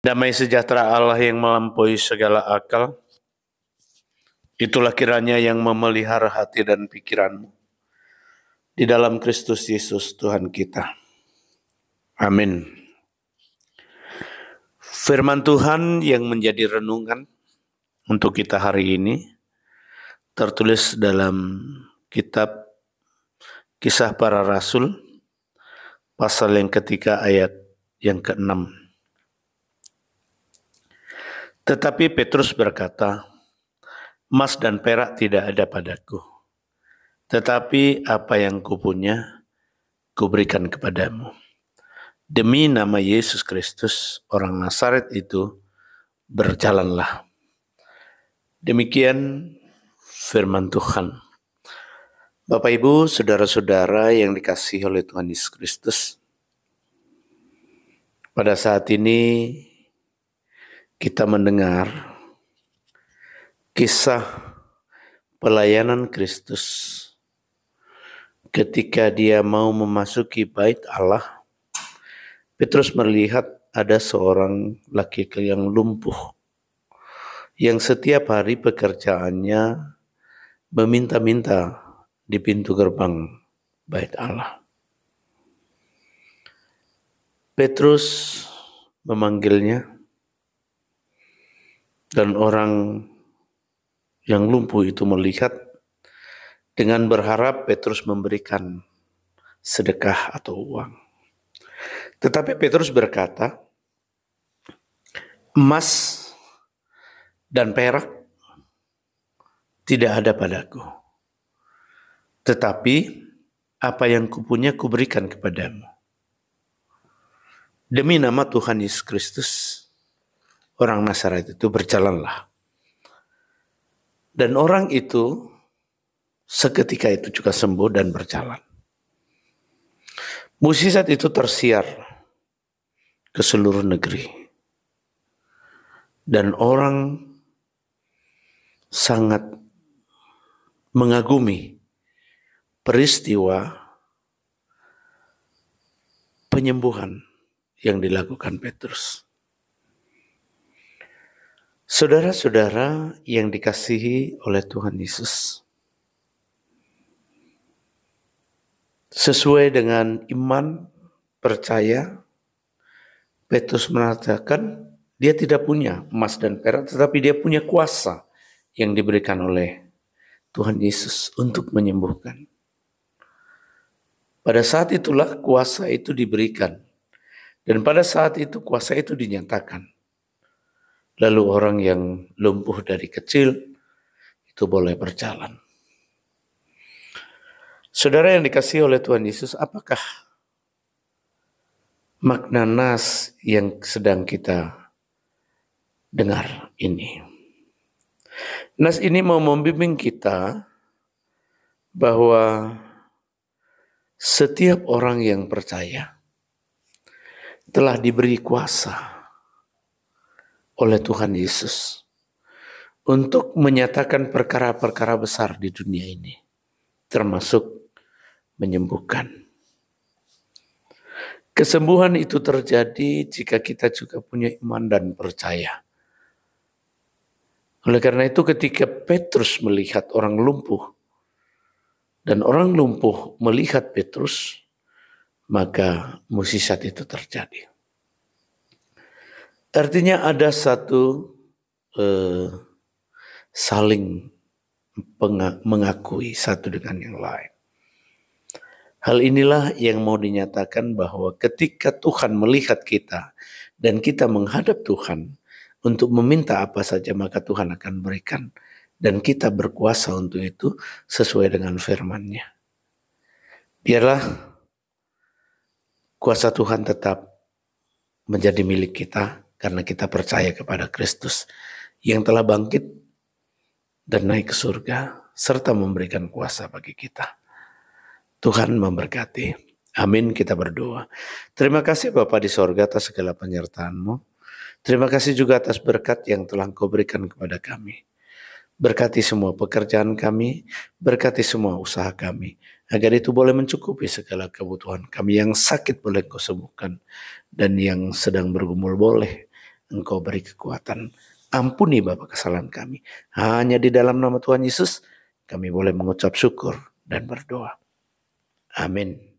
Damai sejahtera Allah yang melampaui segala akal, itulah kiranya yang memelihara hati dan pikiranmu di dalam Kristus Yesus Tuhan kita. Amin. Firman Tuhan yang menjadi renungan untuk kita hari ini tertulis dalam kitab Kisah Para Rasul pasal yang ketiga ayat yang ke-6. Tetapi Petrus berkata, "Emas dan perak tidak ada padaku, tetapi apa yang kupunya, kuberikan kepadamu. Demi nama Yesus Kristus, orang Nazaret itu, berjalanlah." Demikian firman Tuhan. Bapak Ibu, saudara-saudara yang dikasihi oleh Tuhan Yesus Kristus, pada saat ini kita mendengar kisah pelayanan Kristus ketika dia mau memasuki bait Allah. Petrus melihat ada seorang laki-laki yang lumpuh, yang setiap hari pekerjaannya meminta-minta di pintu gerbang bait Allah. Petrus memanggilnya, dan orang yang lumpuh itu melihat dengan berharap Petrus memberikan sedekah atau uang. Tetapi Petrus berkata, "Emas dan perak tidak ada padaku, tetapi apa yang kupunya kuberikan kepadamu. Demi nama Tuhan Yesus Kristus, orang Nazaret itu, berjalanlah." Dan orang itu seketika itu juga sembuh dan berjalan. Mukjizat itu tersiar ke seluruh negeri. Dan orang sangat mengagumi peristiwa penyembuhan yang dilakukan Petrus. Saudara-saudara yang dikasihi oleh Tuhan Yesus, sesuai dengan iman, percaya, Petrus mengatakan dia tidak punya emas dan perak, tetapi dia punya kuasa yang diberikan oleh Tuhan Yesus untuk menyembuhkan. Pada saat itulah kuasa itu diberikan, dan pada saat itu kuasa itu dinyatakan. Lalu orang yang lumpuh dari kecil itu boleh berjalan. Saudara yang dikasihi oleh Tuhan Yesus, apakah makna nas yang sedang kita dengar ini? Nas ini mau membimbing kita bahwa setiap orang yang percaya telah diberi kuasa oleh Tuhan Yesus untuk menyatakan perkara-perkara besar di dunia ini, termasuk menyembuhkan. Kesembuhan itu terjadi jika kita juga punya iman dan percaya. Oleh karena itu ketika Petrus melihat orang lumpuh dan orang lumpuh melihat Petrus, maka mukjizat itu terjadi. Artinya ada satu saling mengakui satu dengan yang lain. Hal inilah yang mau dinyatakan bahwa ketika Tuhan melihat kita dan kita menghadap Tuhan untuk meminta apa saja, maka Tuhan akan berikan. Dan kita berkuasa untuk itu sesuai dengan firman-Nya. Biarlah kuasa Tuhan tetap menjadi milik kita karena kita percaya kepada Kristus yang telah bangkit dan naik ke surga serta memberikan kuasa bagi kita. Tuhan memberkati. Amin, kita berdoa. Terima kasih Bapa di sorga atas segala penyertaan-Mu. Terima kasih juga atas berkat yang telah Engkau berikan kepada kami. Berkati semua pekerjaan kami, berkati semua usaha kami, agar itu boleh mencukupi segala kebutuhan kami. Yang sakit boleh Engkau sembuhkan, dan yang sedang bergumul boleh Engkau beri kekuatan. Ampuni Bapa kesalahan kami. Hanya di dalam nama Tuhan Yesus kami boleh mengucap syukur dan berdoa. Amin.